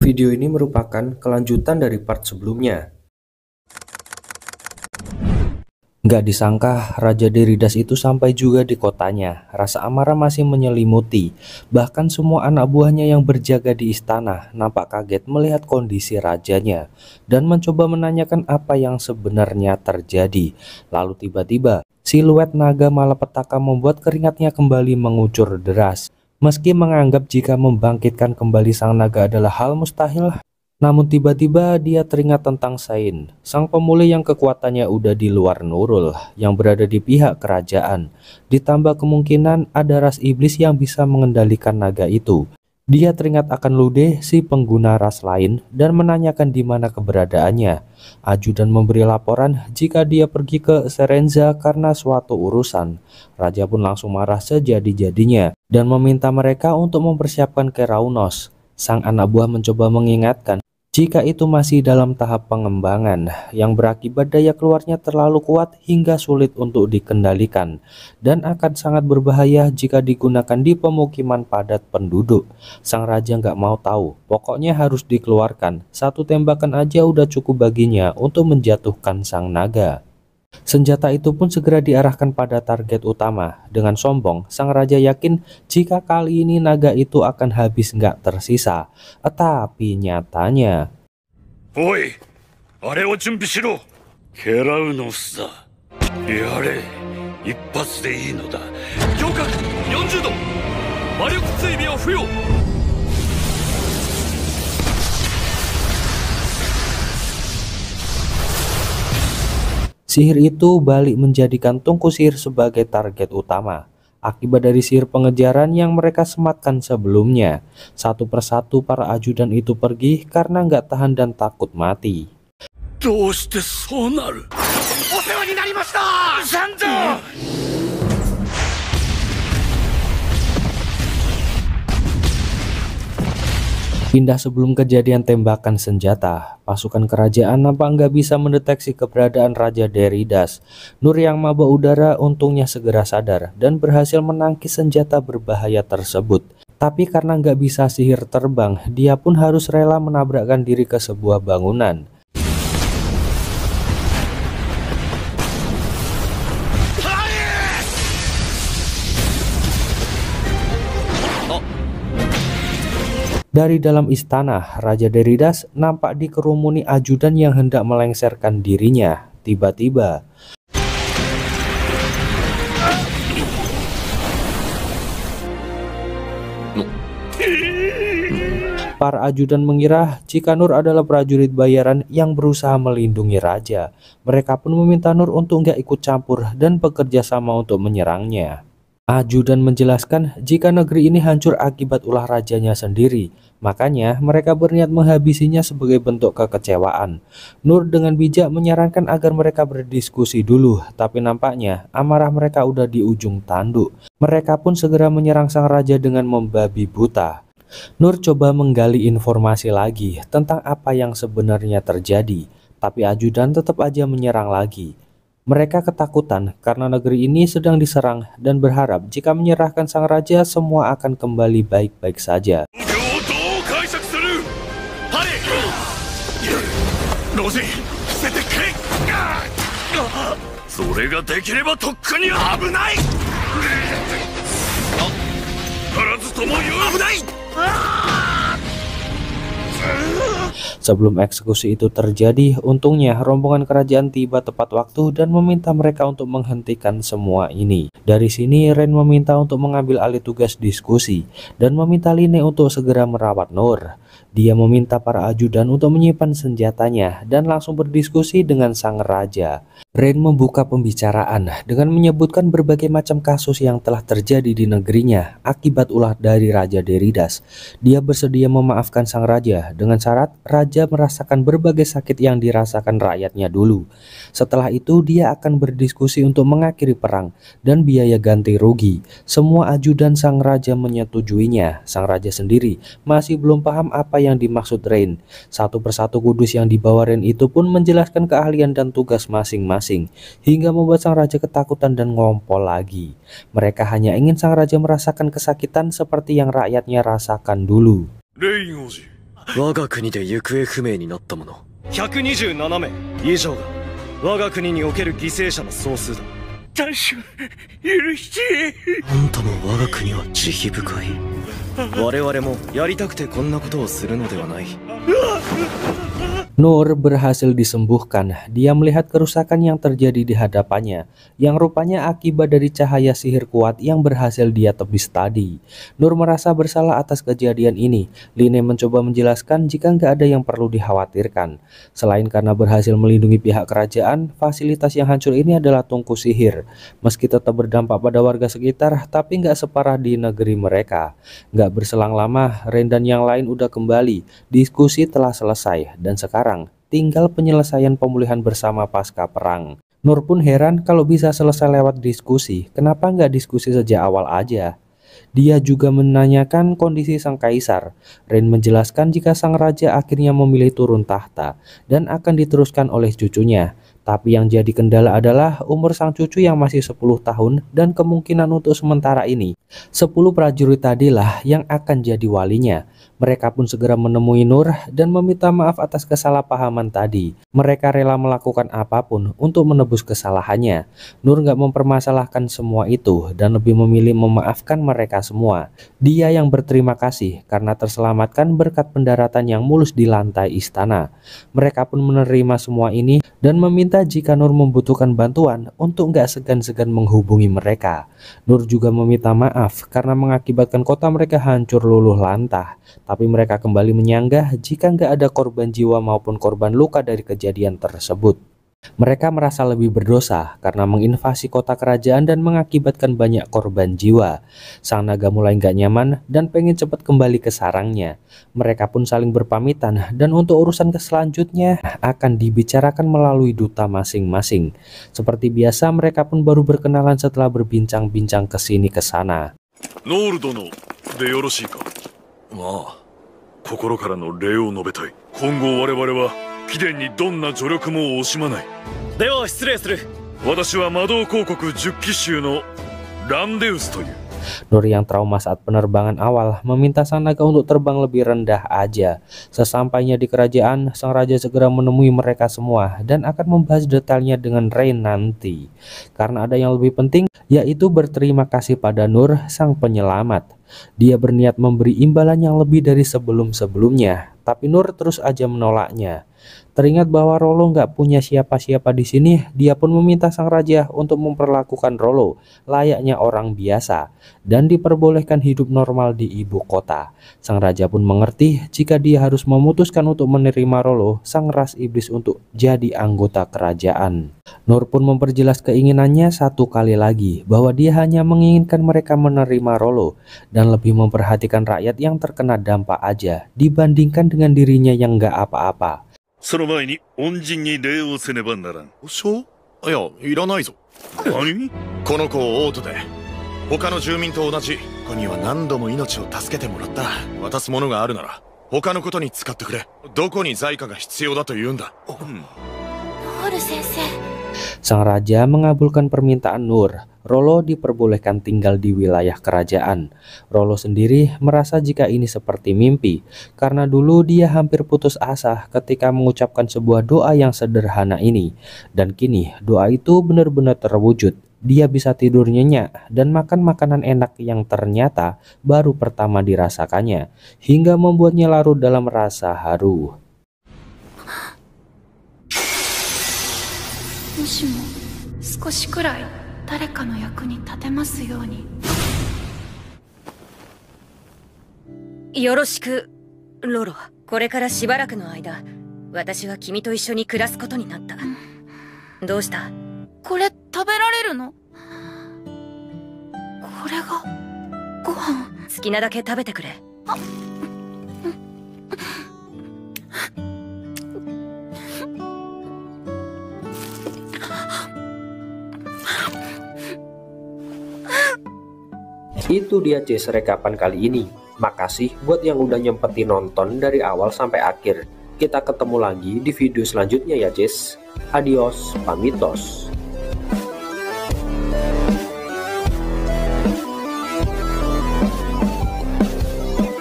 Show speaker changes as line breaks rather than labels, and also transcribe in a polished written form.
Video ini merupakan kelanjutan dari part sebelumnya. Nggak disangka Raja Deridas itu sampai juga di kotanya. Rasa amarah masih menyelimuti. Bahkan semua anak buahnya yang berjaga di istana nampak kaget melihat kondisi rajanya dan mencoba menanyakan apa yang sebenarnya terjadi. Lalu tiba-tiba siluet naga malapetaka membuat keringatnya kembali mengucur deras. Meski menganggap jika membangkitkan kembali sang naga adalah hal mustahil, namun tiba-tiba dia teringat tentang Sain, sang pemulih yang kekuatannya udah di luar Nurul, yang berada di pihak kerajaan. Ditambah kemungkinan ada ras iblis yang bisa mengendalikan naga itu. Dia teringat akan Lude, si pengguna ras lain, dan menanyakan di mana keberadaannya. Ajudan memberi laporan jika dia pergi ke Serenza karena suatu urusan. Raja pun langsung marah sejadi-jadinya dan meminta mereka untuk mempersiapkan Keraunos. Sang anak buah mencoba mengingatkan jika itu masih dalam tahap pengembangan yang berakibat daya keluarnya terlalu kuat hingga sulit untuk dikendalikan dan akan sangat berbahaya jika digunakan di pemukiman padat penduduk. Sang raja nggak mau tahu, pokoknya harus dikeluarkan. Satu tembakan aja udah cukup baginya untuk menjatuhkan sang naga. Senjata itu pun segera diarahkan pada target utama. Dengan sombong, sang raja yakin jika kali ini naga itu akan habis nggak tersisa. Tetapi nyatanya,
"Oi, あれを準備しろ。ケラウノスだ。やれ、一発でいいのだ。強角40度。魔力追尾を付与。"
sihir itu balik menjadikan tungku sihir sebagai target utama. Akibat dari sihir pengejaran yang mereka sematkan sebelumnya, satu persatu para ajudan itu pergi karena nggak tahan dan takut mati.
どうしてそうなる。お世話になりました。参上。
Pindah sebelum kejadian tembakan senjata, pasukan kerajaan nampak nggak bisa mendeteksi keberadaan Raja Deridas. Nur yang maba udara untungnya segera sadar dan berhasil menangkis senjata berbahaya tersebut. Tapi karena nggak bisa sihir terbang, dia pun harus rela menabrakkan diri ke sebuah bangunan. Dari dalam istana, Raja Deridas nampak dikerumuni ajudan yang hendak melengsarkan dirinya. Tiba-tiba, para ajudan mengira jika Nur adalah prajurit bayaran yang berusaha melindungi raja. Mereka pun meminta Nur untuk nggak ikut campur dan bekerja sama untuk menyerangnya. Ajudan menjelaskan jika negeri ini hancur akibat ulah rajanya sendiri, makanya mereka berniat menghabisinya sebagai bentuk kekecewaan. Nur dengan bijak menyarankan agar mereka berdiskusi dulu, tapi nampaknya amarah mereka udah di ujung tanduk. Mereka pun segera menyerang sang raja dengan membabi buta. Nur coba menggali informasi lagi tentang apa yang sebenarnya terjadi, tapi ajudan tetap aja menyerang lagi. Mereka ketakutan karena negeri ini sedang diserang dan berharap jika menyerahkan sang raja semua akan kembali baik-baik saja.
それができればとっくに危ない。からずとも言う。危ない。
Sebelum eksekusi itu terjadi, untungnya rombongan kerajaan tiba tepat waktu dan meminta mereka untuk menghentikan semua ini. Dari sini Ren meminta untuk mengambil alih tugas diskusi dan meminta Line untuk segera merawat Nur. Dia meminta para ajudan untuk menyimpan senjatanya dan langsung berdiskusi dengan sang raja. Ren membuka pembicaraan dengan menyebutkan berbagai macam kasus yang telah terjadi di negerinya akibat ulah dari Raja Deridas. Dia bersedia memaafkan sang raja dengan syarat raja merasakan berbagai sakit yang dirasakan rakyatnya dulu. Setelah itu dia akan berdiskusi untuk mengakhiri perang dan biaya ganti rugi. Semua ajudan sang raja menyetujuinya. Sang raja sendiri masih belum paham apa yang dimaksud Ren. Satu persatu kudus yang dibawa Ren itu pun menjelaskan keahlian dan tugas masing-masing, hingga membuat sang raja ketakutan dan ngompol lagi. Mereka hanya ingin sang raja merasakan kesakitan seperti yang rakyatnya rasakan dulu.
レイン王子、
我が国で行方不明になった者
127名以上が我が国における犠牲者の総数だ。
大将許して
あんたも我が国は慈悲深い。
我々もやりたくてこんなことをするのではない。
Nur berhasil disembuhkan. Dia melihat kerusakan yang terjadi di hadapannya, yang rupanya akibat dari cahaya sihir kuat yang berhasil dia tepis tadi. Nur merasa bersalah atas kejadian ini. Line mencoba menjelaskan jika nggak ada yang perlu dikhawatirkan. Selain karena berhasil melindungi pihak kerajaan, fasilitas yang hancur ini adalah tungku sihir. Meski tetap berdampak pada warga sekitar, tapi nggak separah di negeri mereka. Nggak berselang lama, Ren dan yang lain udah kembali. Diskusi telah selesai dan sekarang tinggal penyelesaian pemulihan bersama pasca perang. Nur pun heran kalau bisa selesai lewat diskusi. Kenapa nggak diskusi sejak awal aja? Dia juga menanyakan kondisi sang kaisar. Ren menjelaskan jika sang raja akhirnya memilih turun tahta dan akan diteruskan oleh cucunya. Tapi yang jadi kendala adalah umur sang cucu yang masih 10 tahun dan kemungkinan untuk sementara ini 10 prajurit tadilah yang akan jadi walinya. Mereka pun segera menemui Nur dan meminta maaf atas kesalahpahaman tadi. Mereka rela melakukan apapun untuk menebus kesalahannya. Nur nggak mempermasalahkan semua itu dan lebih memilih memaafkan mereka semua. Dia yang berterima kasih karena terselamatkan berkat pendaratan yang mulus di lantai istana. Mereka pun menerima semua ini dan meminta jika Nur membutuhkan bantuan untuk nggak segan-segan menghubungi mereka. Nur juga meminta maaf karena mengakibatkan kota mereka hancur luluh lantah. Tapi mereka kembali menyanggah jika nggak ada korban jiwa maupun korban luka dari kejadian tersebut. Mereka merasa lebih berdosa karena menginvasi kota kerajaan dan mengakibatkan banyak korban jiwa. Sang naga mulai nggak nyaman dan pengen cepat kembali ke sarangnya. Mereka pun saling berpamitan dan untuk urusan selanjutnya akan dibicarakan melalui duta masing-masing. Seperti biasa mereka pun baru berkenalan setelah berbincang-bincang kesini kesana.
ノール殿でよろしいか。まあ心からの礼を述べたい。今後我々は貴殿にどんな助力も惜しまない。
では失礼する。
私は魔導公国10騎衆のランデウスという。
Nur yang trauma saat penerbangan awal meminta sang naga untuk terbang lebih rendah aja. Sesampainya di kerajaan, sang raja segera menemui mereka semua dan akan membahas detailnya dengan Ren nanti. Karena ada yang lebih penting, yaitu berterima kasih pada Nur, sang penyelamat. Dia berniat memberi imbalan yang lebih dari sebelum-sebelumnya, tapi Nur terus aja menolaknya. Teringat bahwa Rollo nggak punya siapa-siapa di sini, dia pun meminta sang raja untuk memperlakukan Rollo layaknya orang biasa dan diperbolehkan hidup normal di ibu kota. Sang raja pun mengerti jika dia harus memutuskan untuk menerima Rollo, sang ras iblis, untuk jadi anggota kerajaan. Nur pun memperjelas keinginannya satu kali lagi bahwa dia hanya menginginkan mereka menerima Rollo dan lebih memperhatikan rakyat yang terkena dampak aja dibandingkan dengan dirinya yang nggak apa-apa.
その前に恩人に礼をせねばならん。
そういや、いらないぞ。
何？
この子を王都で他の住民と同じ子には何度も命を助けてもらった。渡すものがあるなら他のことに使ってくれ。どこに財貨が必要だと言うんだ。
ノール先生。
Sang raja mengabulkan permintaan Nur. Rollo diperbolehkan tinggal di wilayah kerajaan. Rollo sendiri merasa jika ini seperti mimpi, karena dulu dia hampir putus asa ketika mengucapkan sebuah doa yang sederhana ini. Dan kini doa itu benar-benar terwujud. Dia bisa tidur nyenyak dan makan makanan enak yang ternyata baru pertama dirasakannya, hingga membuatnya larut dalam rasa haru.
もしも少しくらい誰かの役に立てますように。
よろしく、ロロ。これからしばらくの間、私は君と一緒に暮らすことになった。どうした？
これ食べられるの？これがご飯。
好きなだけ食べてくれ。
Itu dia Jess rekapan kali ini. Makasih buat yang udah nyempetin nonton dari awal sampai akhir. Kita ketemu lagi di video selanjutnya ya Jess. Adios, pamitos.